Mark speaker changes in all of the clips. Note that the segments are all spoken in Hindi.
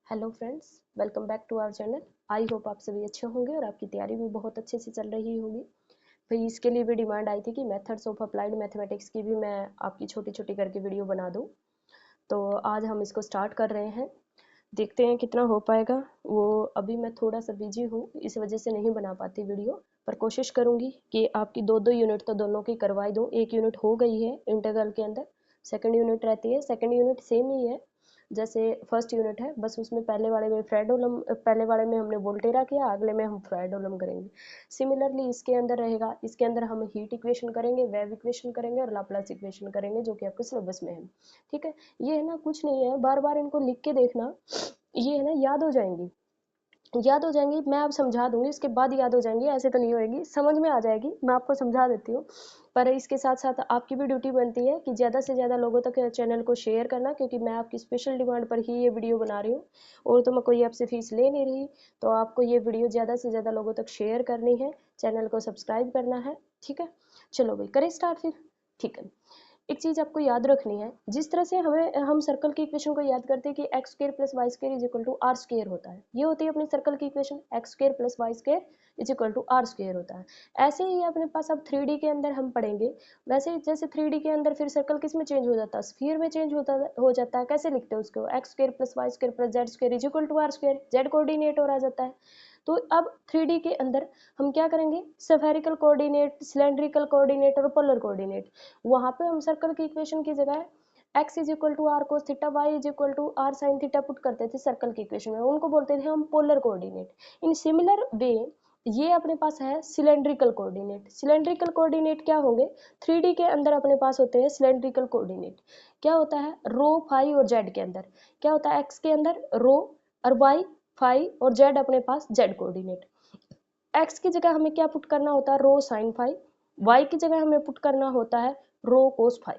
Speaker 1: Hello friends, welcome back to our channel. I hope आप सभी अच्छे होंगे और आपकी तैयारी भी बहुत अच्छे से चल रही होगी। भाई इसके लिए भी डिमांड आई थी कि मेथड्स ऑफ अप्लाइड मैथमेटिक्स की भी मैं आपकी छोटी छोटी करके वीडियो बना दूं। तो आज हम इसको स्टार्ट कर रहे हैं, देखते हैं कितना हो पाएगा। वो अभी मैं थोड़ा सा बिजी हूँ, इस वजह से नहीं बना पाती वीडियो, पर कोशिश करूँगी कि आपकी दो दो यूनिट तो दोनों की करवाई दूँ। एक यूनिट हो गई है इंटीग्रल के अंदर, सेकंड यूनिट रहती है। सेकंड यूनिट सेम ही है जैसे फर्स्ट यूनिट है, बस उसमें पहले वाले में हमने वोल्टेरा किया, अगले में हम फ्रेडोलम करेंगे। सिमिलरली इसके अंदर रहेगा, इसके अंदर हम हीट इक्वेशन करेंगे, वेव इक्वेशन करेंगे और लाप्लास इक्वेशन करेंगे, जो कि आपके सिलेबस में है। ठीक है, ये है ना, कुछ नहीं है, बार बार इनको लिख के देखना, ये है ना, याद हो जाएंगी। मैं अब समझा दूंगी, इसके बाद याद हो जाएंगी, ऐसे तो नहीं होएगी, समझ में आ जाएगी, मैं आपको समझा देती हूँ। पर इसके साथ साथ आपकी भी ड्यूटी बनती है कि ज़्यादा से ज़्यादा लोगों तक चैनल को शेयर करना, क्योंकि मैं आपकी स्पेशल डिमांड पर ही ये वीडियो बना रही हूँ और तो मैं कोई आपसे फीस ले नहीं रही। तो आपको ये वीडियो ज़्यादा से ज़्यादा लोगों तक शेयर करनी है, चैनल को सब्सक्राइब करना है। ठीक है, चलो भाई करें स्टार्ट फिर। ठीक है, एक चीज़ आपको याद रखनी है, जिस तरह से हम सर्कल की इक्वेशन को याद करते हैं कि x square plus y square is equal to r square होता है, ये होती है अपनी सर्कल की equation, x square plus y square is equal to r square होता है। ऐसे ही अपने पास अब 3D के अंदर हम पढ़ेंगे, वैसे जैसे 3D के अंदर फिर सर्कल किस में चेंज हो जाता है, स्फीयर में चेंज हो जाता है। कैसे लिखते हैं उसको, x square plus y square plus z square is equal to r square, z coordinate और आ जाता है। तो अब 3D के अंदर हम क्या करेंगे, स्फेरिकल कोऑर्डिनेट, सिलेंड्रिकल कोऑर्डिनेट और पोलर कोऑर्डिनेट। वहाँ पे हम सर्कल की इक्वेशन की जगह x is equal to r cos theta, y is equal to r sine theta put करते थे सर्कल की इक्वेशन में, उनको बोलते थे हम polar coordinate. In similar way ये अपने पास है सिलेंड्रिकल कोऑर्डिनेट। सिलेंड्रिकल कोऑर्डिनेट क्या होंगे, 3D के अंदर अपने पास होते हैं सिलेंड्रिकल कोऑर्डिनेट। क्या होता है, रो फाई और जेड के अंदर क्या होता है, x के अंदर रो और y फाई और z अपने पास z कोऑर्डिनेट। x की जगह हमें क्या पुट करना होता है, रो साइन फाई, y की जगह हमें पुट करना होता है रो कोस फाई।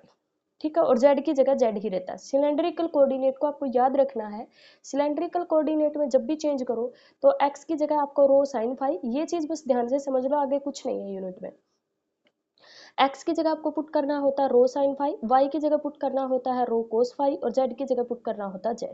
Speaker 1: ठीक है, और z की जगह z ही रहता है। सिलेंड्रिकल कोऑर्डिनेट को आपको याद रखना है, सिलेंड्रिकल कोऑर्डिनेट में जब भी चेंज करो तो x की जगह आपको रो साइन फाई, ये चीज बस ध्यान से समझ लो, आगे कुछ नहीं है यूनिट में। x की जगह आपको पुट करना होता है रो साइन फाई, y की जगह पुट करना होता है रो कोस फाई और z की जगह पुट करना होता है z।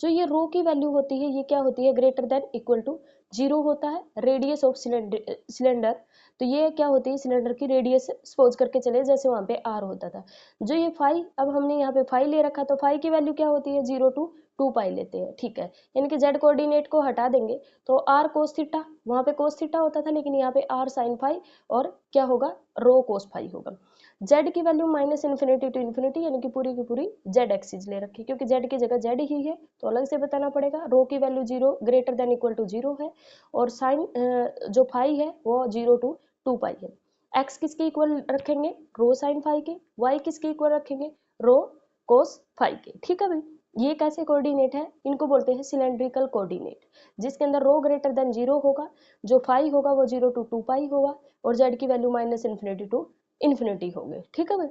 Speaker 1: जो ये रो की वैल्यू होती है ये क्या होती है, ग्रेटर देन इक्वल टू 0 होता है रेडियस ऑफ सिलेंडर। तो ये क्या होती है, सिलेंडर की रेडियस सपोज करके चले, जैसे वहां पे r होता था। जो ये फाई, अब हमने यहाँ पे फाई ले रखा, तो फाई की वैल्यू क्या होती है, 0 टू 2 पाई लेते हैं। ठीक है, यानी कि z कोऑर्डिनेट को हटा देंगे तो r कोस थीटा, वहां पे कोस थीटा होता था लेकिन यहाँ पे r साइन फाई और क्या होगा, रो कोस फाई होगा। z की value minus infinity to infinity, यानी कि पूरी की पूरी z एक्सिस ले रखी, क्योंकि z की जगह z ही है तो अलग से बताना पड़ेगा। रो की value 0 greater than equal to 0 है और साइन जो फाई है वो 0 टू 2 पाई है। x किसके इक्वल रखेंगे, रो साइन फाई के, y किसके इक्वल रखेंगे, रो कोस फाई के। ठीक है भाई, ये कैसे कोऑर्डिनेट है, इनको बोलते हैं सिलेंड्रिकल कोऑर्डिनेट, जिसके अंदर रो ग्रेटर देन 0 होगा, जो फाई होगा वो 0 टू 2 पाई होगा और z की value minus infinity to infinity होगी। ठीक है भाई,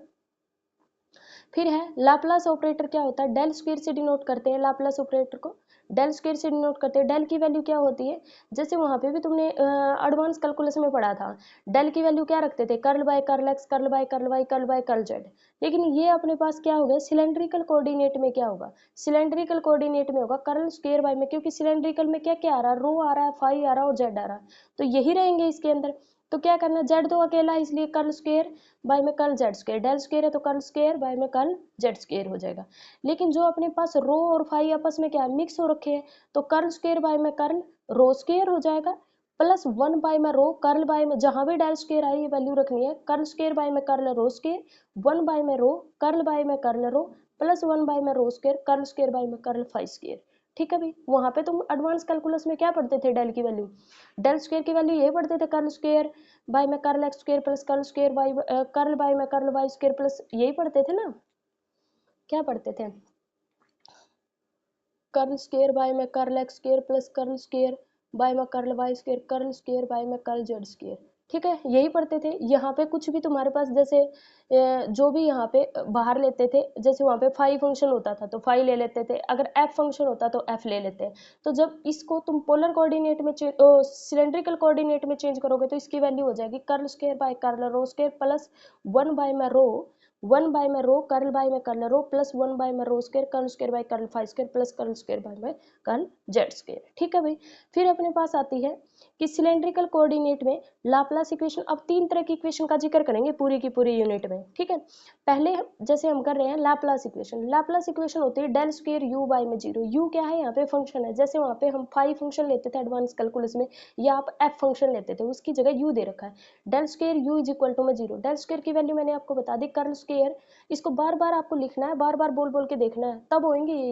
Speaker 1: फिर है लाप्लास ऑपरेटर, क्या होता है, डेल स्क्वायर से डिनोट करते हैं लाप्लास ऑपरेटर को, डेल स्क्वायर से डिनोट करते हैं। डेल की वैल्यू क्या होती है, जैसे वहां पे भी तुमने एडवांस कैलकुलस में पढ़ा था, डेल की वैल्यू क्या रखते थे, curl by curl x, curl by curl y, curl by curl z. लेकिन ये अपने पास क्या होगा, सिलेंड्रिकल कोऑर्डिनेट में क्या होगा, सिलेंड्रिकल कोऑर्डिनेट में होगा कर्ल स्क्वायर बाय में, क्योंकि सिलेंड्रिकल में क्या क्या आ रहा है, रो आ रहा है, फाई आ रहा है और जेड आ रहा है, तो यही रहेंगे इसके अंदर। तो क्या करना, जेड तो अकेला है इसलिए कर्ल स्क्वायर बाय में curl Z square, del square है तो कर्ल स्क्वायर बाय में कर्ल जेड स्क्वायर हो जाएगा। लेकिन जो अपने पास रो और फाई आपस में क्या मिक्स हो रखे हैं, तो कर्ल स्क्वायर बाय में कर्ल रो स्क्वायर हो जाएगा, प्लस 1 बाय में रो, कर्ल बाय में जहां भी डेल स्क्वायर आई ये वैल्यू रखनी है, कर्ल स्क्वायर बाय में कर्ल रो स्क्वायर, 1 बाय में रो, कर्ल बाय में कर्ल रो, प्लस 1 बाय में rho square, curl square by में कर्ल फाई स्क्वायर। ठीक है भाई, वहां पे तुम एडवांस कैलकुलस में क्या पढ़ते थे, डेल की वैल्यू, डेल स्क्वायर की वैल्यू ये पढ़ते थे, कर्ल स्क्वायर बाय में curl X square plus curl square by कर्ल बाय में कर्ल वाई स्क्वायर प्लस, यही पढ़ते थे ना, क्या पढ़ते थे, कर्ल स्क्वायर बाय में curl X square plus curl square by में curl Y square, curl square by में कर्ल जेड स्क्वायर। ठीक है, यही पढ़ते थे। यहाँ पे कुछ भी तुम्हारे पास जैसे जो भी यहाँ पे बाहर लेते थे, जैसे वहाँ पे फाई फंक्शन होता था तो फाई ले लेते थे, अगर एफ फंक्शन होता तो एफ ले लेते हैं। तो जब इसको तुम पोलर कोऑर्डिनेट में सिलेंड्रिकल कोऑर्डिनेट में चेंज करोगे तो इसकी वैल्यू हो जाएगी curl square by curl rho square plus 1 by में रो 1 बाय में रो, कर्ल बाय में कर्ल रो, प्लस 1 बाय में rho square, curl square by curl phi square, plus curl square by में कर्ल जेड स्क्वायर। ठीक है भाई। फिर अपने पास आती है कि सिलेंड्रिकल कोऑर्डिनेट में लाप्लास इक्वेशन। अब 3 तरह की इक्वेशन का जिक्र करेंगे पूरी की पूरी यूनिट में। ठीक है, पहले जैसे हम कर रहे हैं लाप्लास इक्वेशन। लाप्लास इक्वेशन होती है डेल स्क्वायर यू बाय में जीरो। यू क्या है, यहाँ पे फंक्शन है। जैसे वहाँ पे हम फाई फंक्शन लेते थे एडवांस कैलकुलस में, या आप एफ फंक्शन लेते थे, उसकी जगह यू दे रखा है। Del square u is equal to में जीरो। डेल स्क्वायर की वैल्यू मैंने आपको बता दी, कर्ल स्क्वायर। इसको बार बार आपको लिखना है, बार बार बोल बोल के देखना है, तब होंगे ये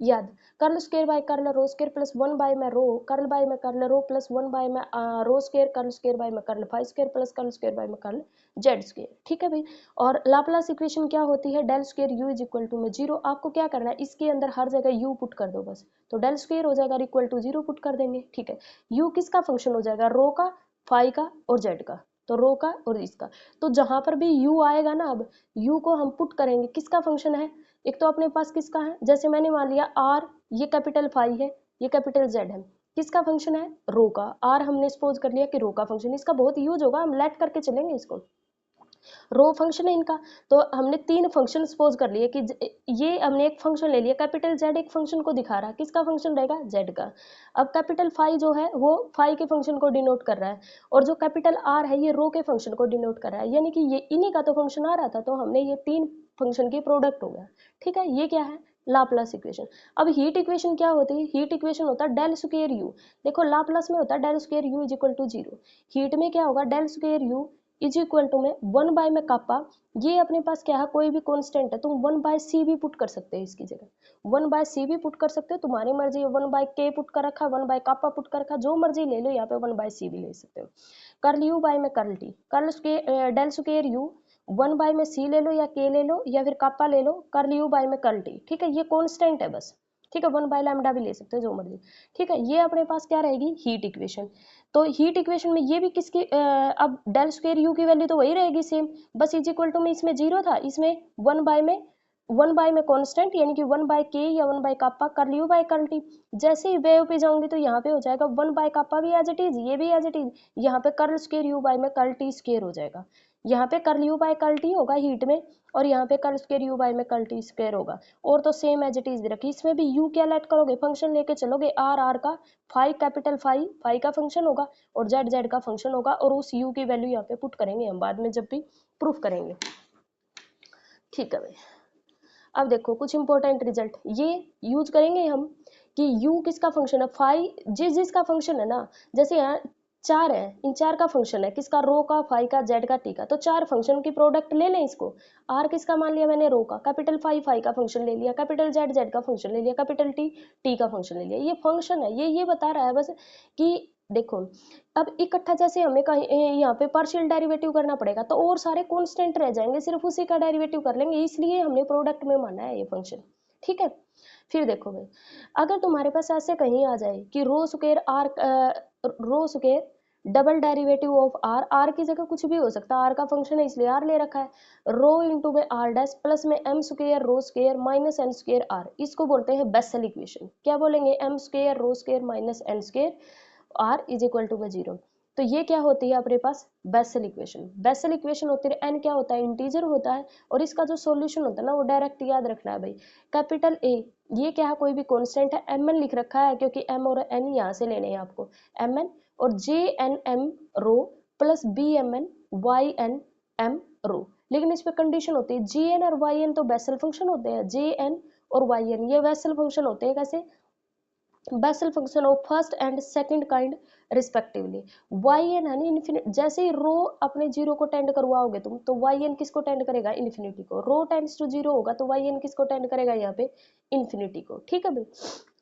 Speaker 1: याद। Curl square by curl rho square, plus 1 by में रो, कर्ल बाय में कर्ल रो, प्लस 1 बाय में rho square, curl square by में curl phi square, plus curl square by में कर्ल जेड स्क्वायर। ठीक है भाई। और लाप्लास इक्वेशन क्या होती है, del square u is equal to में जीरो। आपको क्या करना है, इसके अंदर हर जगह यू पुट कर दो बस, तो डेल स्क्वायर हो जाएगा इक्वल टू जीरो पुट कर देंगे। ठीक है, यू किसका फंक्शन हो जाएगा, रो का, फाई का और जेड का। तो रो का और इसका, तो जहां पर भी u आएगा ना, अब u को हम पुट करेंगे, किसका फंक्शन है, एक तो अपने पास किसका है, जैसे मैंने मान लिया r, ये कैपिटल फाई है, ये कैपिटल जेड है, किसका फंक्शन है, रो का। r हमने सपोज कर लिया कि रो का फंक्शन, इसका बहुत यूज होगा, हम लेट करके चलेंगे इसको। रो फंक्शन है इनका, तो हमने 3 फंक्शन सपोज कर लिए कि ये हमने एक फंक्शन ले लिया, कैपिटल जेड एक फंक्शन को दिखा रहा है, किसका फंक्शन रहेगा, जेड का। अब कैपिटल फाई जो है वो फाई के फंक्शन को डिनोट कर रहा है, और जो कैपिटल आर है ये रो के फंक्शन को डिनोट कर रहा है, यानी कि ये इन्हीं का तो फंक्शन आ रहा था, तो हमने ये 3 फंक्शन की प्रोडक्ट हो गया। ठीक है, ये क्या है, लाप्लास इक्वेशन। अब हीट इक्वेशन क्या होती है, हीट इक्वेशन होता है डेल स्क्वायर यू। देखो लाप्लास में होता है del square u is equal to zero, heat में क्या होगा, del square u is equal to में 1 बाय में कापा, ये अपने पास क्या है, कोई भी कांस्टेंट है, तुम 1 बाय सी भी पुट कर सकते हो इसकी जगह, 1 बाय सी भी पुट कर सकते हो, तुम्हारी मर्जी है। 1 बाय के पुट कर रखा, 1 बाय कापा पुट कर रखा, जो मर्जी ले लो, यहाँ पे 1 बाय सी भी ले सकते हो। कर्ल यू बाय में curl t, curl del square u 1 by में सी ले लो या के ले लो या फिर कापा ले लो, कर्ल यू बाय में कर्ल टी। ठीक है, ये कॉन्स्टेंट है बस। ठीक है, 1 बाय लैम्डा भी ले सकते हो, जो मर्जी। ठीक है, ये अपने पास क्या रहेगी, हीट इक्वेशन। तो हीट इक्वेशन में ये भी किसकी अब डेल स्क्वायर यू की वैल्यू तो वही रहेगी सेम, बस इज इक्वल टू में इसमें जीरो था, इसमें 1 बाय में कांस्टेंट, यानी कि 1 बाय के या 1 by kappa, curl u by curl t. जैसे ही वेव पे जाऊंगी तो यहाँ पे हो जाएगा 1 बाय कापा भी एज इट इज, ये भी एज इट इज, यहाँ पे कर्ल स्क्वायर यू बाय में कर्ल टी स्क्वायर हो जाएगा। यहाँ पे curl u by curl t होगा हीट में, और यहाँ पे कर्ल स्क्वायर यू बाय में कर्ल टी स्क्वायर होगा। और तो सेम एज इट इज दे रखी, इसमें भी यू क्या लेट करोगे, फंक्शन लेके चलोगे, आर का, फाई कैपिटल फाई का फंक्शन होगा, और जेड जेड का फंक्शन होगा, और उस यू की वैल्यू यहाँ पे पुट करेंगे हम बाद में जब भी प्रूफ करेंगे। ठीक है भाई। अब देखो कुछ इंपॉर्टेंट रिजल्ट ये यूज करेंगे हम कि u किसका फंक्शन है, फाई जिसका फंक्शन है ना, जैसे यहाँ 4 है, इन 4 का फंक्शन है, किसका, रो का, फाई का, जेड का, टी का, तो 4 फंक्शन की प्रोडक्ट ले लें इसको। r किसका मान लिया मैंने, रो का, कैपिटल फाई का फंक्शन ले लिया, कैपिटल जेड जेड का फंक्शन ले लिया, कैपिटल टी का फंक्शन ले लिया। ये फंक्शन है, ये बता रहा है बस कि देखो अब इकट्ठा जैसे हमें कहीं यहाँ पे पार्शियल डेरिवेटिव करना पड़ेगा, तो और सारे कांस्टेंट रह जाएंगे, सिर्फ उसी का डेरिवेटिव कर लेंगे, इसलिए हमने प्रोडक्ट में माना है ये फंक्शन। ठीक है, फिर देखो भाई, अगर तुम्हारे पास ऐसे कहीं आ जाए कि rho square double derivative of R की जगह कुछ भी हो सकता है, आर का फंक्शन है इसलिए आर ले रखा है, रो इंटू में आर डैश प्लस में m square rho square minus n square r, इसको बोलते हैं बेसल इक्वेशन। क्या बोलेंगे, m square rho square minus n square r is equal to में जीरो। तो ये क्या होती है अपने पास, बेसल इक्वेशन। बेसल इक्वेशन होती है, एन क्या होता है, इंटीजर होता है, और इसका जो सॉल्यूशन होता है ना वो डायरेक्ट याद रखना है भाई। कैपिटल ए, ये क्या है, कोई भी कांस्टेंट है, एम एन लिख रखा है क्योंकि एम और एन यहाँ से लेने हैं आपको, एम एन और J N M rho plus B M N Y N M rho. लेकिन इस पे कंडीशन होती है, जी एन और वाई एन तो बेसल फंक्शन होते हैं, जे एन और वाई एन ये बेसल फंक्शन होते हैं, कैसे, Bessel function of first and second kind respectively. Y N है ना इन्फिनिटी, जैसे ही रो अपने जीरो को टेंड करवाओगे तुम, तो वाई एन किसको टेंड करेगा, इन्फिनिटी को। रो टेंड्स टू जीरो होगा तो वाई एन किसको टेंड करेगा, यहाँ पे इन्फिनिटी को। ठीक है भाई,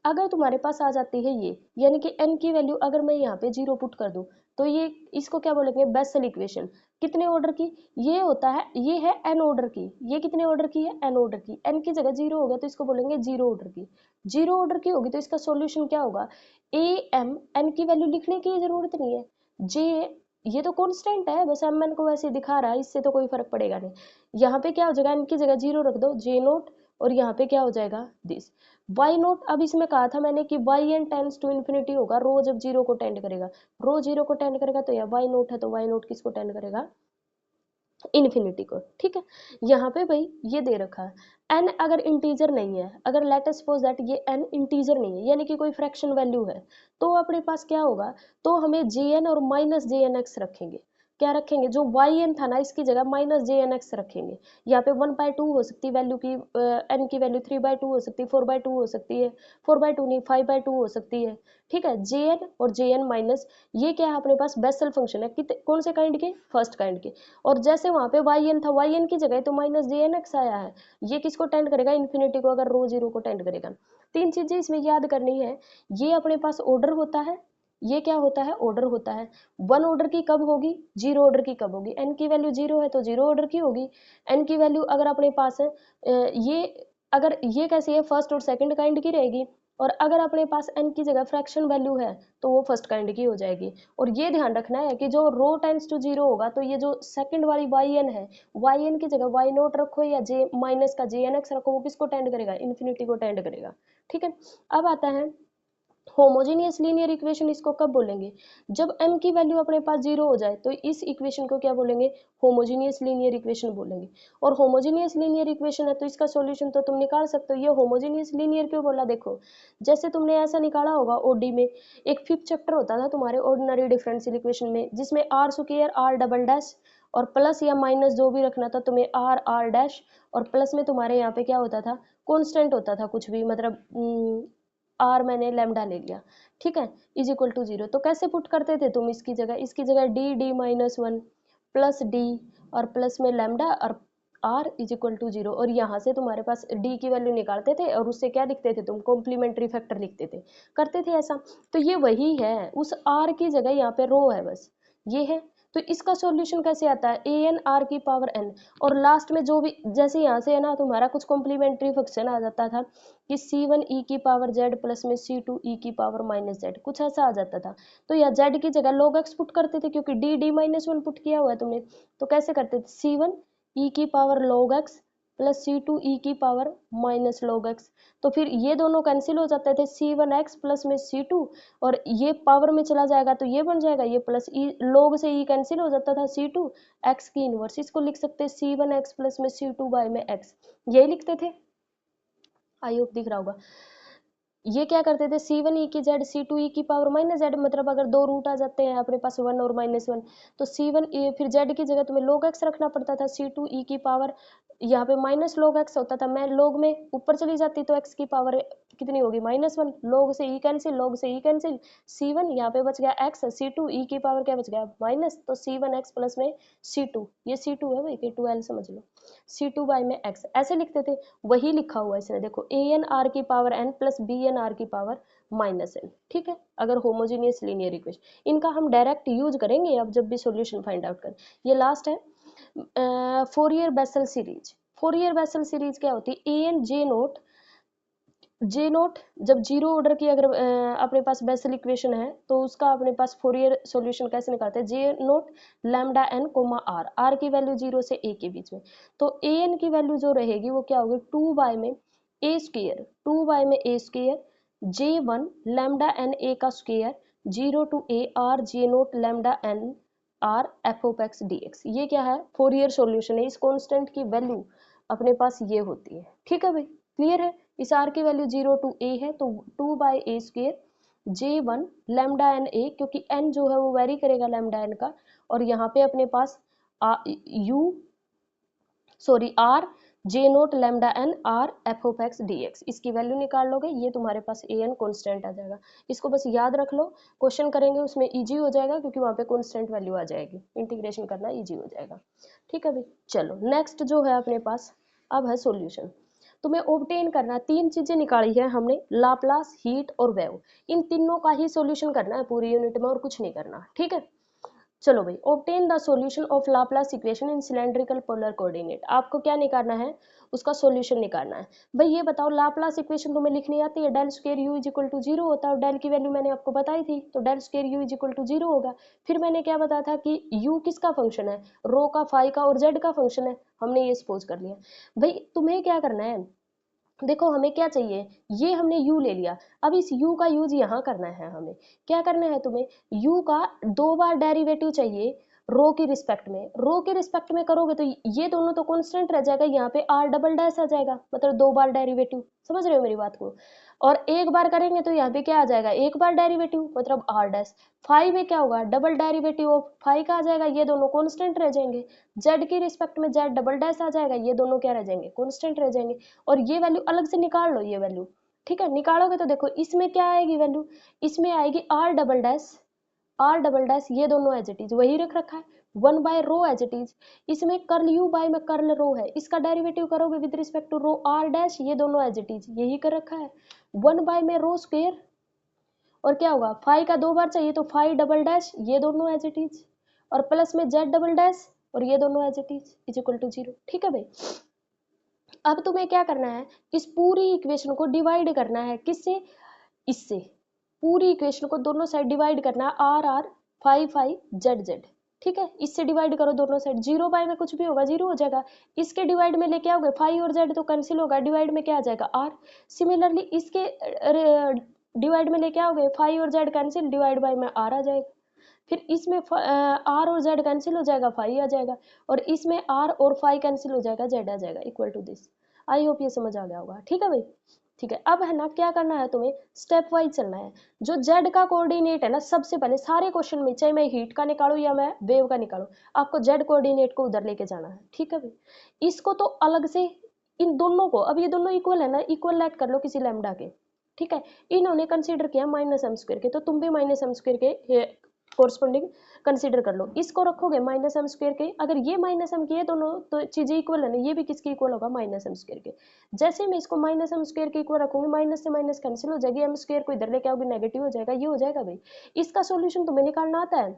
Speaker 1: अगर तुम्हारे पास आ जाती है ये, यानी कि n की वैल्यू अगर मैं यहाँ पे जीरो पुट कर दूं, तो ये इसको क्या बोलेंगे, बेसल इक्वेशन। कितने ऑर्डर की, ये होता है, ये है n ऑर्डर की, ये कितने ऑर्डर की है, n ऑर्डर की। n की जगह जीरो हो गया तो इसको बोलेंगे जीरो ऑर्डर की। जीरो ऑर्डर की होगी तो इसका सॉल्यूशन क्या होगा, ए एम, एन की वैल्यू लिखने की जरूरत नहीं है, जे, ये तो कांस्टेंट है, बस एम एन को वैसे दिखा रहा है, इससे तो कोई फर्क पड़ेगा नहीं। यहाँ पे क्या हो जाएगा, इनकी जगह जीरो रख दो, जे नोट, और यहाँ पे क्या हो जाएगा, दिस वाई नोट। अब इसमें कहा था मैंने कि y n tends to infinity होगा, रो जब जीरो को टेंड करेगा, रो जीरो को टेंड करेगा, तो यह वाई नोट है, तो वाई नोट किसको टेंड करेगा, इन्फिनिटी को, ठीक है। यहाँ पे भाई ये दे रखा है n अगर इंटीजर नहीं है, अगर लेट अस सपोज दैट ये n इंटीजर नहीं है यानी कि कोई फ्रैक्शन वैल्यू है, तो अपने पास क्या होगा, तो हमें jn और माइनस jnx रखेंगे। क्या रखेंगे, जो yn था ना इसकी जगह माइनस jnx रखेंगे। यहाँ पे 1/2 हो सकती है वैल्यू की, n की वैल्यू 3/2 हो सकती है, 4/2 हो सकती है, 4/2 नहीं 5/2 हो सकती है, ठीक है। jn और jn माइनस, ये क्या है अपने पास बेसल फंक्शन है, कौन से काइंड के, फर्स्ट काइंड के। और जैसे वहाँ पे yn था, yn की जगह तो माइनस jnx आया है, ये किसको टेंड करेगा, इन्फिनिटी को, अगर रो जीरो को टेंड करेगा। तीन चीजें इसमें याद करनी है, ये अपने पास ऑर्डर होता है, ये क्या होता है, ऑर्डर होता है। वन ऑर्डर की कब होगी, जीरो ऑर्डर की कब होगी, n की वैल्यू जीरो है तो जीरो ऑर्डर की होगी। n की वैल्यू अगर अपने पास है ये, अगर ये कैसी है, फर्स्ट और सेकंड काइंड की रहेगी, और अगर अपने पास n की जगह फ्रैक्शन वैल्यू है तो वो फर्स्ट काइंड की हो जाएगी। और ये ध्यान रखना है कि जो रो टेंड्स टू जीरो होगा, तो ये जो सेकंड वाली yn है, yn की जगह y नोट रखो या j माइनस का jnx रखो, वो किसको टेंड करेगा, इन्फिनिटी को टेंड करेगा, ठीक है। अब आता है होमोजेनियस लीनियर इक्वेशन, इसको कब बोलेंगे, जब m की वैल्यू अपने पास जीरो हो जाए, तो इस इक्वेशन को क्या बोलेंगे, होमोजेनियस लीनियर इक्वेशन बोलेंगे। और होमोजेनियस लीनियर इक्वेशन है तो इसका सॉल्यूशन तो तुम निकाल सकते हो। ये होमोजेनियस लीनियर क्यों बोला, देखो जैसे तुमने ऐसा निकाला होगा ओडी में, एक फिफ्थ चैप्टर होता था तुम्हारे ऑर्डिनरी डिफरेंशियल इक्वेशन में, जिसमें r square are double dash और प्लस या माइनस जो भी रखना था तुम्हें, आर आर डैश, और प्लस में तुम्हारे यहाँ पे क्या होता था, कॉन्स्टेंट होता था कुछ भी, मतलब आर मैंने लैम्डा ले लिया, ठीक है, इज इक्वल टू जीरो। तो कैसे पुट करते थे तुम, इसकी जगह d d minus one plus d और प्लस में लैम्डा और r is equal to zero, और यहाँ से तुम्हारे पास डी की वैल्यू निकालते थे और उससे क्या लिखते थे तुम, कॉम्प्लीमेंट्री फैक्टर लिखते थे, करते थे ऐसा। तो ये वही है, उस आर की जगह यहाँ पे रो है बस, ये है। तो इसका सॉल्यूशन कैसे आता है, ए एन आर की पावर एन, और लास्ट में जो भी, जैसे यहाँ से है ना तुम्हारा कुछ कॉम्प्लीमेंट्री फंक्शन आ जाता था कि c1 e की पावर z प्लस में c2 e की पावर माइनस z, कुछ ऐसा आ जाता था। तो या z की जगह log x पुट करते थे, क्योंकि d d minus one put किया हुआ है तुमने, तो कैसे करते थे, c1 e की power log x plus c2 e की पावर माइनस log x। तो फिर ये दोनों कैंसिल हो जाते थे, c1x प्लस में c2, और ये पावर में चला जाएगा तो ये बन जाएगा, ये प्लस e log से e कैंसिल हो जाता था, c2 x की इनवर्स, इसको लिख सकते हैं c1x प्लस में c2 बाय में x, यही लिखते थे, आई होप दिख रहा होगा। ये क्या करते थे, c1 e की z c2 e की पावर माइनस z, मतलब अगर दो रूट आ जाते हैं अपने पास वन और माइनस वन, तो c1 फिर z की जगह तुम्हें log x रखना पड़ता था, c2 e की पावर यहाँ पे माइनस log x होता था, मैं log में ऊपर चली जाती तो x की पावर कितनी होगी, माइनस वन, log से e कैंसिल, log से e कैंसिल, c1 यहाँ पे बच गया x, c2 e की पावर क्या बच गया माइनस, तो c1x प्लस में c2, ये c2 है भाई, k2l समझ लो, c2 बाई में x ऐसे लिखते थे। वही लिखा हुआ है इसने, देखो ए एन आर की power n plus b n r की पावर माइनस n, ठीक है, अगर होमोजीनियस लीनियर इक्वेशन, इनका हम डायरेक्ट यूज करेंगे अब जब भी सॉल्यूशन फाइंड आउट करें। ये लास्ट है Fourier Bessel series. Fourier Bessel series क्या होती है, ए एन जे नोट जब जीरो ऑर्डर की अगर अपने पास बेसल इक्वेशन है तो उसका अपने पास फोरियर सॉल्यूशन कैसे निकालते हैं, J naught lambda N comma R, R की वैल्यू जीरो से ए के बीच में, तो ए एन की वैल्यू जो रहेगी वो क्या होगी, टू बाय में ए स्क्वेयर, टू बाय में A square J one lambda N A का square zero to A R J naught lambda N R F of X D X. ये क्या है, फोरियर सॉल्यूशन है, इस कॉन्स्टेंट की वैल्यू अपने पास ये होती है, ठीक है भाई, क्लियर है। इस आर की वैल्यू जीरो टू ए है तो to by a square J one lambda N a, क्योंकि एन जो है वो वेरी करेगा लैम्डा एन का, और यहाँ पे अपने पास R J naught lambda N R F of X D X, इसकी वैल्यू निकाल लोगे, ये तुम्हारे पास ए एन कॉन्स्टेंट आ जाएगा। इसको बस याद रख लो, क्वेश्चन करेंगे उसमें इजी हो जाएगा, क्योंकि वहाँ पे कॉन्स्टेंट वैल्यू आ जाएगी, इंटीग्रेशन करना इजी हो जाएगा, ठीक है भाई। चलो नेक्स्ट जो है अपने पास अब है सॉल्यूशन। तुम्हें ऑब्टेन करना, तीन चीजें निकाली है हमने, लाप्लास, हीट और वेव, इन तीनों का ही सॉल्यूशन करना है पूरी यूनिट में, और कुछ नहीं करना, ठीक है। चलो भाई, obtain the solution of Laplace equation in cylindrical polar coordinate, आपको क्या निकालना है, उसका सॉल्यूशन निकालना है। भाई ये बताओ, लाप्लास इक्वेशन तुम्हें लिखनी आती है, del square u is equal to zero होता है, और डेल की वैल्यू मैंने आपको बताई थी, तो del square u is equal to zero होगा। फिर मैंने क्या बताया था कि यू किसका फंक्शन है, रो का, फाई का और जेड का फंक्शन है, हमने ये सपोज कर लिया। भाई तुम्हें क्या करना है, देखो हमें क्या चाहिए, ये हमने u ले लिया, अब इस u का यूज यहाँ करना है, हमें क्या करना है, तुम्हें u का दो बार डेरिवेटिव चाहिए, रो की रिस्पेक्ट में, रो के रिस्पेक्ट में करोगे तो ये दोनों तो कांस्टेंट रह जाएगा, यहाँ पे आर डबल डैश आ जाएगा, मतलब 2 बार डेरिवेटिव, समझ रहे हो मेरी बात को। और एक बार करेंगे तो यहाँ पे क्या आ जाएगा, एक बार डेरिवेटिव मतलब आर डैश। फाइव में क्या होगा, डबल डेरिवेटिव ऑफ फाइव का आ जाएगा, ये दोनों कांस्टेंट रह जाएंगे। जेड की रिस्पेक्ट में जेड डबल डैश आ जाएगा, ये दोनों क्या रह जाएंगे, कांस्टेंट रह जाएंगे। और ये वैल्यू अलग से निकाल लो, ये वैल्यू, ठीक है। निकालोगे तो देखो इसमें क्या आएगी वैल्यू, इसमें आएगी r double dash, r double dash, ये दोनों एज इट इज वही रख रखा है, 1 by rho as it is. इसमें कर्ल यू बाय में कर्ल रो है, इसका डेरिवेटिव करोगे with respect to rho r dash, ये दोनों एज इट इज यही कर रखा है, 1 बाय में रो स्क्वायर, और क्या होगा, फाइव का 2 बार चाहिए तो फाइव डबल डैश, ये दोनों एज इट इज, और प्लस में जेड डबल डैश, और ये दोनों as it is equal to 0, ठीक है भाई। अब तुम्हें क्या करना है, इस पूरी इक्वेशन को डिवाइड करना है, किससे, इससे, पूरी इक्वेशन को दोनों साइड डिवाइड करना है, r r phi phi z z, ठीक है। इससे डिवाइड करो दोनों साइड, 0 बाय में कुछ भी होगा 0 हो जाएगा, इसके डिवाइड में लेके आओगे फाइव और जेड तो कैंसिल होगा, डिवाइड में क्या आ जाएगा आर। सिमिलरली इसके डिवाइड में लेके आओगे फाइव और जेड कैंसिल, डिवाइड बाय में आर आ जाएगा। फिर इसमें आर और जेड कैंसिल हो जाएगा, फाइव आ जाएगा, और इसमें आर और फाइव कैंसिल हो जाएगा, जेड आ जाएगा equal to this. I hope ये समझ आ गया होगा, ठीक है भाई। ठीक है, अब है ना क्या करना है तुम्हें, स्टेप वाइज चलना है। जो जेड का कोऑर्डिनेट है ना, सबसे पहले सारे क्वेश्चन में, चाहे मैं हीट का निकालूं या मैं वेव का निकालूं, आपको जेड कोऑर्डिनेट को उधर लेके जाना है, ठीक है भाई। इसको तो अलग से, इन दोनों को, अब ये दोनों इक्वल है ना, इक्वल लेट कर लो किसी लैम्डा के, ठीक है। इन्होंने कंसीडर किया माइनस एम स्क्वायर के, तो तुम भी माइनस एम स्क्वायर के कोरस्पोंडिंग कंसीडर कर लो। इसको रखोगे माइनस एम स्क्वायर के, अगर ये माइनस एम की है दोनों तो चीजें इक्वल है ना, ये भी किसके इक्वल होगा, माइनस एम स्क्वायर के। जैसे मैं इसको माइनस एम स्क्वायर के इक्वल रखूंगी, माइनस से माइनस कैंसिल हो जाएगी, एम स्क्वायर को इधर लेके आओगे नेगेटिव हो जाएगा, ये हो जाएगा भाई। इसका सोल्यूशन तुम्हें निकालना आता है,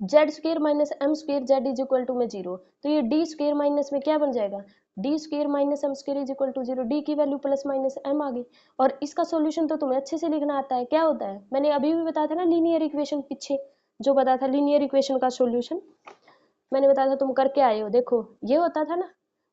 Speaker 1: z square minus m square z is equal to में 0, तो ये डी स्क्वायर माइनस में क्या बन जाएगा, d square minus m square is equal to 0, d की वैल्यू प्लस माइनस एम आ गई। और इसका सॉल्यूशन तो तुम्हें अच्छे से लिखना आता है, क्या होता है, मैंने अभी भी बताया था ना लीनियर इक्वेशन, पीछे जो बताया था लीनियर इक्वेशन का सॉल्यूशन मैंने बताया था, तुम करके आए हो, देखो ये होता था ना।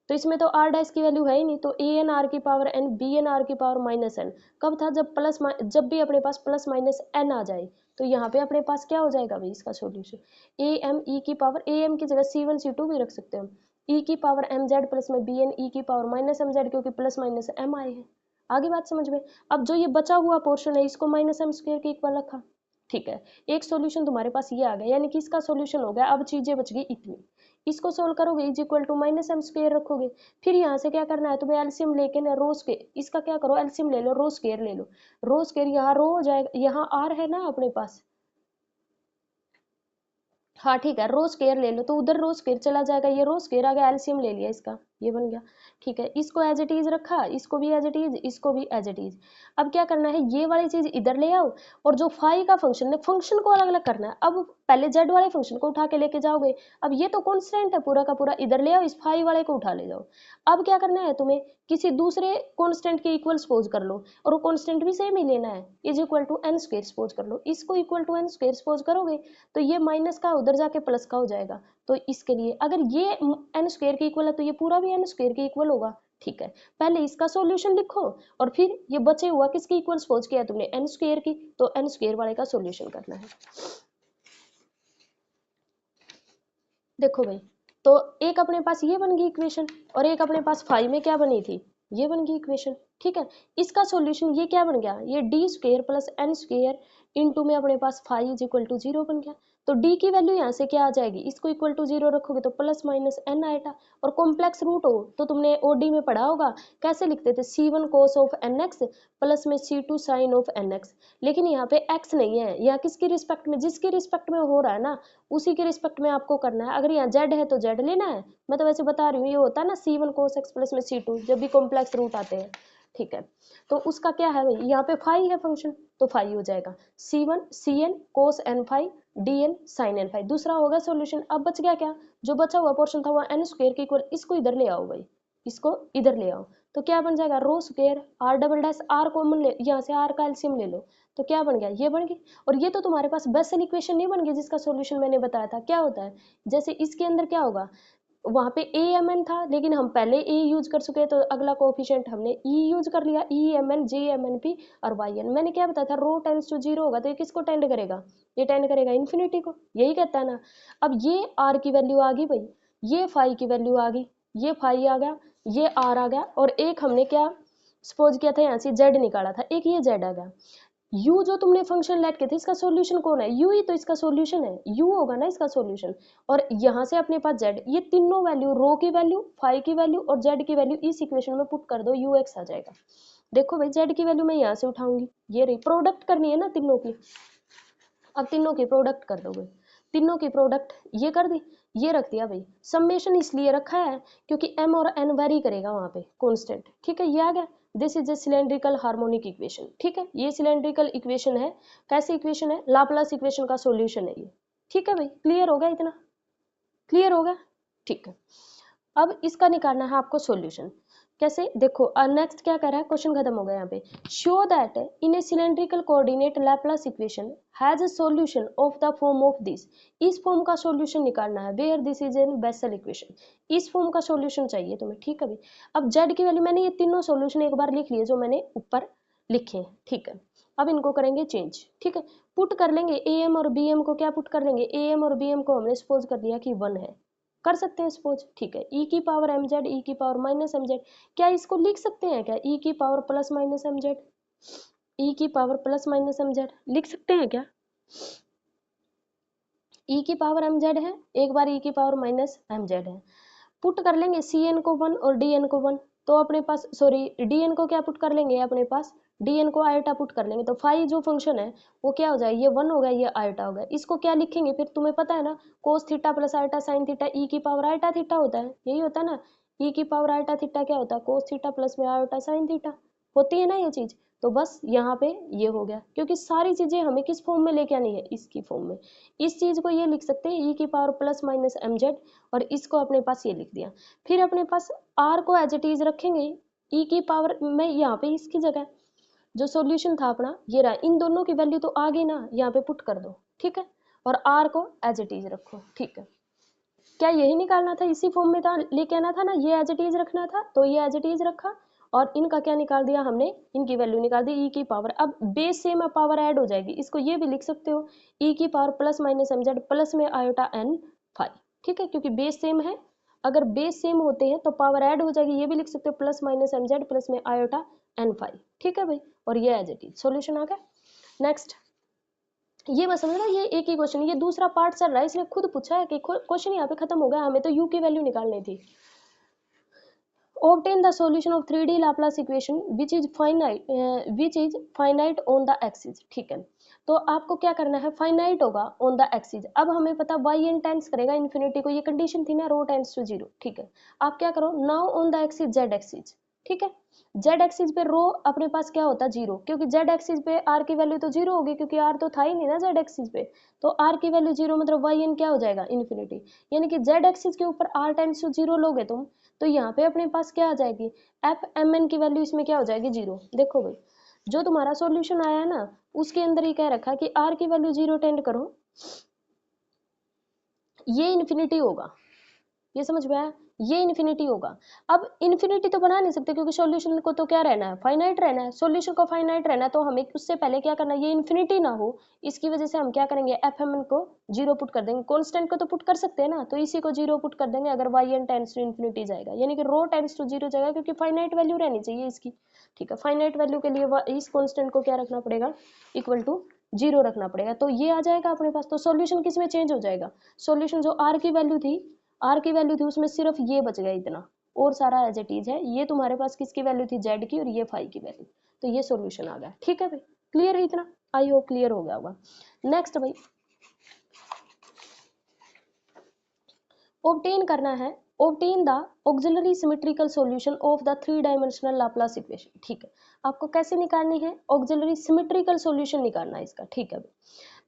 Speaker 1: तो इसमें तो आर डैश की वैल्यू है ही नहीं, तो ए एन आर की power n, b n r की पावर माइनस एन, कब था, जब भी अपने पास प्लस माइनस एन आ जाए, तो यहाँ पे अपने पास क्या हो जाएगा भाई, इसका सॉल्यूशन ए एम ई की पावर, ए एम की जगह C1 C2 भी रख सकते हैं हम, ई की पावर एम जेड प्लस में बी एन ई की पावर माइनस एम जेड, क्योंकि प्लस माइनस एम आए हैं। आगे बात समझ में। अब जो ये बचा हुआ पोर्शन है, इसको माइनस एम स्क्वायर के इक्वल रखा, ठीक है। एक सॉल्यूशन तुम्हारे पास ये आ गया, यानी कि इसका सॉल्यूशन हो गया। अब चीजें बच गई इतनी, इसको सोल्व करोगे is equal to minus m square रखोगे। फिर यहाँ से क्या करना है तुम्हें, एलसीएम लेके ना रो स्क्वायर, इसका क्या करो, एलसीएम ले लो, रो स्क्वायर ले लो, रो स्क्वायर, यहाँ रो हो जाएगा, यहाँ आर है ना अपने पास, हाँ ठीक है, रो स्क्वायर ले लो, तो उधर रो स्क्वायर चला जाएगा, ये रो स्क्वायर आ गया, एलसीएम ले लिया इसका, ये बन गया, ठीक है। इसको एज इट इज रखा, इसको भी एज इट इज, इसको भी एज इट इज। अब क्या करना है, ये वाली चीज इधर ले आओ, और जो फाई का फंक्शन है, फंक्शन को अलग अलग करना है। अब पहले जेड वाले फंक्शन को उठा के लेके जाओगे, अब ये तो कॉन्स्टेंट है पूरा का पूरा, इधर ले आओ, इस फाई वाले को उठा ले जाओ। अब क्या करना है तुम्हें, किसी दूसरे कॉन्स्टेंट के इक्वल सपोज कर लो, और वो कॉन्स्टेंट भी सेम ही लेना है, is equal to n square suppose कर लो, इसको equal to n square suppose करोगे, तो ये माइनस का उधर जाके प्लस का हो जाएगा। तो इसके लिए अगर ये एन स्क्वायर के इक्वल है, तो ये पूरा भी एन स्क्वायर के इक्वल होगा, ठीक है। पहले इसका सॉल्यूशन लिखो, और फिर ये बचे हुआ किसके इक्वल सपोज किया तुमने, एन स्क्वायर की, तो एन स्क्वायर वाले का सॉल्यूशन करना है। देखो भाई, तो एक अपने पास ये बन गई इक्वेशन, और एक अपने पास फाइव में क्या बनी थी, ये बन गई इक्वेशन, ठीक है। इसका सॉल्यूशन ये क्या बन गया, ये d square plus n square into में अपने पास फाइव इज इक्वल टू 0 बन गया। तो डी की वैल्यू यहाँ से क्या आ जाएगी, इसको इक्वल टू 0 रखोगे तो प्लस माइनस एन आएगा। और कॉम्प्लेक्स रूट हो तो तुमने ओडी में पढ़ा होगा, कैसे लिखते थे, C1 cos of n x plus में C2 sign of n x. लेकिन यहाँ पे एक्स नहीं है, यहाँ किसकी रिस्पेक्ट में, जिसकी रिस्पेक्ट में हो रहा है ना, उसी के रिस्पेक्ट में आपको करना है। अगर यहाँ जेड है तो जेड लेना है, मैं तो वैसे बता रही हूँ, ये होता है ना C1 cos x प्लस में C2, जब भी कॉम्प्लेक्स रूट आते हैं, ठीक है। तो उसका क्या है भाई, यहाँ पे फाइव है फंक्शन, तो फाइव हो जाएगा, C1 Cn cos n five dn sin n five, दूसरा होगा सॉल्यूशन। अब बच गया क्या, जो बचा हुआ पोर्शन था वो एन स्क्वायर के इक्वल, इसको इधर ले आओ भाई, इसको इधर ले आओ, तो क्या बन जाएगा, rho square are double dash, R common ले, यहाँ से आर का एलसीएम ले लो, तो क्या बन गया, ये बन गई। और ये तो तुम्हारे पास बेसल इक्वेशन नहीं बन गई, जिसका सॉल्यूशन मैंने बताया था। क्या होता है, जैसे इसके अंदर क्या होगा, वहाँ पे ए एम एन था, लेकिन हम पहले ए यूज कर चुके हैं, तो अगला कोफिशिएंट हमने ई यूज कर लिया, ई एम एन, जे एम एन पी और वाई एन। मैंने क्या बताया था, रो टेंड्स टू जीरो होगा, तो ये किसको टेंड करेगा, ये टेंड करेगा इन्फिनिटी को, यही कहता है ना। अब ये आर की वैल्यू आ गई भाई, ये फाई की वैल्यू आ गई, ये फाई आ गया, ये आर आ गया, और एक हमने क्या सपोज किया था, यहाँ से जेड निकाला था, एक ये जेड आ गया। यू जो तुमने फंक्शन लेट किया था, इसका सॉल्यूशन कौन है, यू ही तो इसका सॉल्यूशन है, यू होगा ना इसका सॉल्यूशन। और यहाँ से अपने पास जेड, ये तीनों वैल्यू, रो की वैल्यू, फाई की वैल्यू और जेड की वैल्यू इस इक्वेशन में पुट कर दो, यू एक्स आ जाएगा। देखो भाई, जेड की वैल्यू मैं यहाँ से उठाऊंगी, ये रही, प्रोडक्ट करनी है ना तीनों की। अब तीनों की प्रोडक्ट कर दोगे, तीनों की प्रोडक्ट ये कर दी, ये रख दिया भाई। समेशन इसलिए रखा है क्योंकि m और n वेरी करेगा वहाँ पे कांस्टेंट, ठीक है, ये आ गया। This is a cylindrical harmonic equation, ठीक है, ये सिलेंड्रिकल इक्वेशन है। कैसी इक्वेशन है, लाप्लास इक्वेशन का सॉल्यूशन है ये, ठीक है भाई, क्लियर हो गया, इतना क्लियर हो गया, ठीक है। अब इसका निकालना है आपको सॉल्यूशन, कैसे, देखो नेक्स्ट क्या कर रहा है, क्वेश्चन खत्म हो गया यहाँ पे। Show that in a cylindrical coordinate Laplace equation has a solution of the form of this. इस फॉर्म का सॉल्यूशन निकालना है, where this is an Bessel equation, इस फॉर्म का सॉल्यूशन चाहिए तुम्हें, ठीक है भाई। अब जेड की वैल्यू, मैंने ये तीनों सॉल्यूशन एक बार लिख लिए जो मैंने ऊपर लिखे हैं, ठीक है। अब इनको करेंगे चेंज, ठीक है, पुट कर लेंगे ए एम और बी एम को, क्या पुट कर लेंगे, ए एम और बी एम को हमने सपोज कर दिया कि 1 है, कर सकते हैं सपोज, ठीक है। ई की पावर एम जेड, ई की पावर माइनस एम जेड, क्या इसको लिख सकते हैं क्या, ई की power plus minus M Z, E की power plus minus M Z लिख सकते हैं क्या। ई की पावर एम जेड है, एक बार ई की पावर माइनस एम जेड है, पुट कर लेंगे सी एन को 1 और डी एन को 1, तो अपने पास, सॉरी डी एन को क्या पुट कर लेंगे अपने पास, डी एन को आयोटा पुट कर लेंगे, तो फाई जो फंक्शन है वो क्या हो जाए, ये 1 हो गया, ये आयोटा हो गया। इसको क्या लिखेंगे फिर, तुम्हें पता है ना, cos theta plus iota sine theta, E की पावर आयोटा थीटा होता है, यही होता है ना, ई की पावर आयोटा थीटा क्या होता है, कोस थीटा प्लस में आयोटा साइन थीटा, होती है ना ये चीज। तो बस यहाँ पे ये हो गया, क्योंकि सारी चीजें हमें किस फॉर्म में लेके आनी है, इसकी फॉर्म में। इस चीज को ये लिख सकते हैं, ई की power plus minus M z, और इसको अपने पास ये लिख दिया। फिर अपने पास r को एज इट इज रखेंगे, e की पावर में यहाँ पे इसकी जगह जो सॉल्यूशन था अपना ये रहा, इन दोनों की वैल्यू तो आ गई ना, यहाँ पे पुट कर दो, ठीक है, और r को एज इट इज रखो, ठीक है। क्या यही निकालना था, इसी फॉर्म में था, लेके आना था ना, ये एज इट इज रखना था, तो ये एज इट इज रखा, और इनका क्या निकाल दिया हमने, इनकी वैल्यू निकाल दी ई की पावर। अब बेस सेम पावर ऐड हो जाएगी, इसको ये भी लिख सकते हो, ई की power plus minus M z plus में आयोटा एन फाइव, ठीक है, क्योंकि बेस सेम है, अगर बेस सेम होते हैं तो पावर ऐड हो जाएगी, ये भी लिख सकते हो plus minus M z plus में आयोटा एन फाइव, ठीक है भाई, और ये एज इट इज सॉल्यूशन आ गया। नेक्स्ट, ये बस समझना, ये एक ही क्वेश्चन, ये दूसरा पार्ट चल रहा है, इसलिए खुद पूछा है कि क्वेश्चन यहाँ पे खत्म हो गया, हमें तो यू की वैल्यू निकालनी थी। obtain the solution of 3D Laplace equation which is finite on the axis, ठीक है। तो आपको क्या करना है, फाइनाइट होगा ऑन द एक्सिस। अब हमें पता वाई एन टेंस करेगा इन्फिनिटी को, ये कंडीशन थी ना, रो टेंस टू जीरो, ठीक है। आप क्या करो, now on the axis Z axis, ठीक है, जेड एक्सिस पे रो अपने पास क्या होता है, जीरो, क्योंकि जेड एक्सिस पे आर की वैल्यू तो जीरो होगी, क्योंकि आर तो था ही नहीं ना जेड एक्सिस पे, तो आर की वैल्यू जीरो, मतलब वाई एन क्या हो जाएगा, इन्फिनिटी। यानी कि जेड एक्सिस के ऊपर आर टेंस टू जीरो लोगे तुम, तो यहाँ पे अपने पास क्या आ जाएगी, एफ एम एन की वैल्यू इसमें क्या हो जाएगी, जीरो। देखो भाई, जो तुम्हारा सॉल्यूशन आया है ना, उसके अंदर ही कह रखा कि आर की वैल्यू जीरो टेंड करो, ये इन्फिनिटी होगा, ये समझ में आया, ये इन्फिनिटी होगा। अब इन्फिनिटी तो बना नहीं सकते, क्योंकि सॉल्यूशन को तो क्या रहना है, फाइनाइट रहना है, सॉल्यूशन को फाइनाइट रहना है, तो हमें उससे पहले क्या करना है, ये इन्फिनिटी ना हो, इसकी वजह से हम क्या करेंगे, एफ एम एन को जीरो पुट कर देंगे, कॉन्स्टेंट को तो पुट कर सकते हैं ना, तो इसी को जीरो पुट कर देंगे अगर y n tends to infinity जाएगा, यानी कि रो टेंस टू जीरो जाएगा, क्योंकि फाइनाइट वैल्यू रहनी चाहिए इसकी, ठीक है। फाइनाइट वैल्यू के लिए इस कॉन्स्टेंट को क्या रखना पड़ेगा, इक्वल टू जीरो रखना पड़ेगा, तो ये आ जाएगा अपने पास। तो सॉल्यूशन किस में चेंज हो जाएगा, सॉल्यूशन जो आर की वैल्यू थी, आर की वैल्यू थी उसमें सिर्फ ये बच गया इतना, और सारा एज इट इज है। ये तुम्हारे पास किसकी वैल्यू थी, जेड की, और ये फाइव की वैल्यू, तो ये सॉल्यूशन आ गया, ठीक है भाई, क्लियर है इतना, आई होप क्लियर हो गया होगा। नेक्स्ट भाई, ऑब्टेन करना है, obtain the auxiliary symmetrical solution of the 3 dimensional Laplace equation, ठीक है। आपको कैसे निकालनी है, ऑक्सिलरी सिमेट्रिकल सॉल्यूशन निकालना है इसका, ठीक है भाई।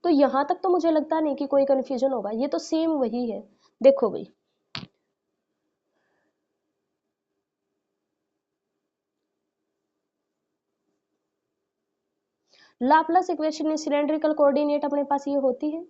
Speaker 1: तो यहाँ तक तो मुझे लगता नहीं कि कोई कंफ्यूजन होगा, ये तो सेम वही है। देखो भाई, लाप्लास इक्वेशन में सिलेंड्रिकल कोऑर्डिनेट अपने पास ये होती है,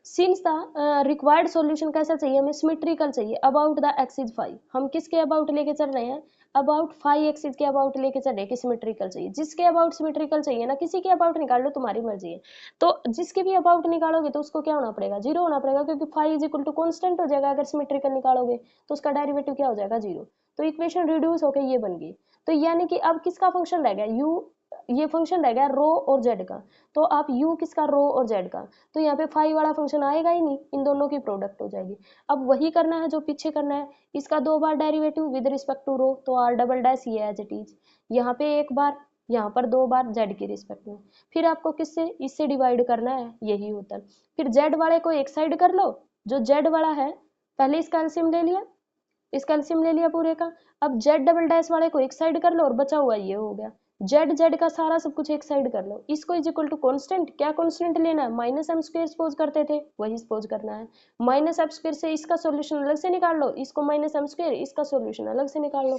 Speaker 1: सिंस द रिक्वायर्ड सॉल्यूशन कैसा चाहिए हमें, सिमेट्रिकल चाहिए, अबाउट द एक्सिस 5, हम किसके अबाउट लेके चल रहे हैं, अबाउट 5 एक्सिस के अबाउट लेके चल रहे हैं कि सिमेट्रिकल चाहिए, जिसके अबाउट सिमेट्रिकल चाहिए ना, किसी के अबाउट निकाल लो तुम्हारी मर्जी है, तो जिसके भी अबाउट निकालोगे तो उसको क्या होना पड़ेगा, जीरो होना पड़ेगा, क्योंकि 5 इज इक्वल टू कॉन्स्टेंट हो जाएगा, अगर सिमेट्रिकल निकालोगे तो उसका डेरिवेटिव क्या हो जाएगा, जीरो, तो इक्वेशन रिड्यूस होकर ये बन गई। तो यानी कि अब किसका फंक्शन रह गया, यू, ये फंक्शन रह गया रो और जेड का, तो आप u किसका, रो और जेड का, तो यहाँ पे फाई वाला फंक्शन आएगा ही नहीं, इन दोनों की प्रोडक्ट हो जाएगी। अब वही करना है जो पीछे करना है, इसका 2 बार डेरिवेटिव विद रिस्पेक्ट टू रो, तो r डबल डैश ये एज इट इज, यहाँ पे एक बार, यहाँ पर 2 बार z की रिस्पेक्ट में, फिर आपको किससे, इससे डिवाइड करना है, यही होता है। फिर z वाले को एक साइड कर लो, जो z वाला है पहले इसका एलसीएम ले लिया, इसका एलसीएम ले लिया पूरे का, अब z डबल डैश वाले को एक साइड कर लो और बचा हुआ ये हो गया, जेड जेड का सारा सब कुछ एक साइड कर लो, इसको इज इक्वल टू कॉन्स्टेंट, क्या कॉन्स्टेंट लेना है, माइनस एम स्क्वायर सपोज करते थे वही सपोज करना है, माइनस एम स्क्वायर से इसका सॉल्यूशन अलग से निकाल लो, इसको माइनस एम स्क्वायर, इसका सॉल्यूशन अलग से निकाल लो,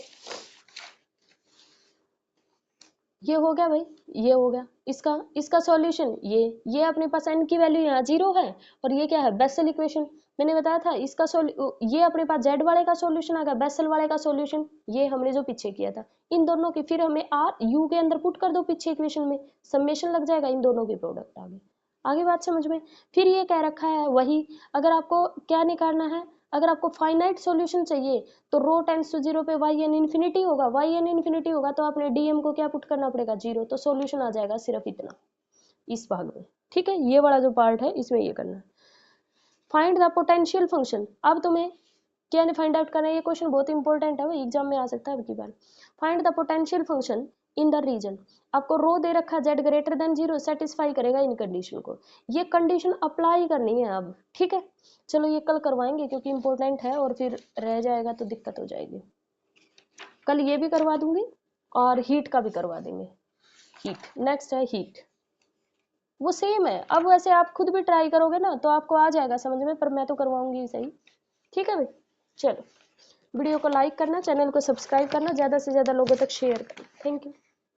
Speaker 1: ये हो गया भाई, ये हो गया इसका, इसका सॉल्यूशन ये अपने पास n की वैल्यू यहाँ जीरो है, और ये क्या है, बेसल इक्वेशन, मैंने बताया था इसका ये अपने पास z वाले का सॉल्यूशन आ गया, बेसल वाले का सॉल्यूशन, ये हमने जो पीछे किया था, इन दोनों की फिर हमें r u के अंदर पुट कर दो पीछे इक्वेशन में, समेशन लग जाएगा, इन दोनों की प्रोडक्ट आ गई, आगे बात समझ में। फिर ये कह रखा है वही, अगर आपको क्या निकालना है, अगर आपको फाइनाइट सॉल्यूशन चाहिए तो रो टेंड्स टू जीरो पे वाई एन इन्फिनिटी होगा, वाई एन इन्फिनिटी होगा तो आपने डीएम को क्या पुट करना पड़ेगा, जीरो, तो सॉल्यूशन आ जाएगा सिर्फ इतना इस भाग में, ठीक है, ये वाला जो पार्ट है इसमें ये करना है। फाइंड द पोटेंशियल फंक्शन, अब तुम्हें क्या फाइंड आउट करना है, ये क्वेश्चन बहुत इंपॉर्टेंट है, वो एग्जाम में आ सकता है अब की बार। Find the potential function in the region, आपको रो दे रखा z greater than zero, satisfy करेगा इन कंडीशन को, ये कंडीशन अप्लाई करनी है अब, ठीक है, चलो ये कल करवाएंगे क्योंकि इंपॉर्टेंट है, और फिर रह जाएगा तो दिक्कत हो जाएगी, कल ये भी करवा दूंगी और हीट का भी करवा देंगे, हीट नेक्स्ट है, हीट वो सेम है, अब वैसे आप खुद भी ट्राई करोगे ना तो आपको आ जाएगा समझ में, पर मैं तो करवाऊंगी सही, ठीक है भाई। चलो वीडियो को लाइक करना, चैनल को सब्सक्राइब करना, ज़्यादा से ज़्यादा लोगों तक शेयर करना, थैंक यू।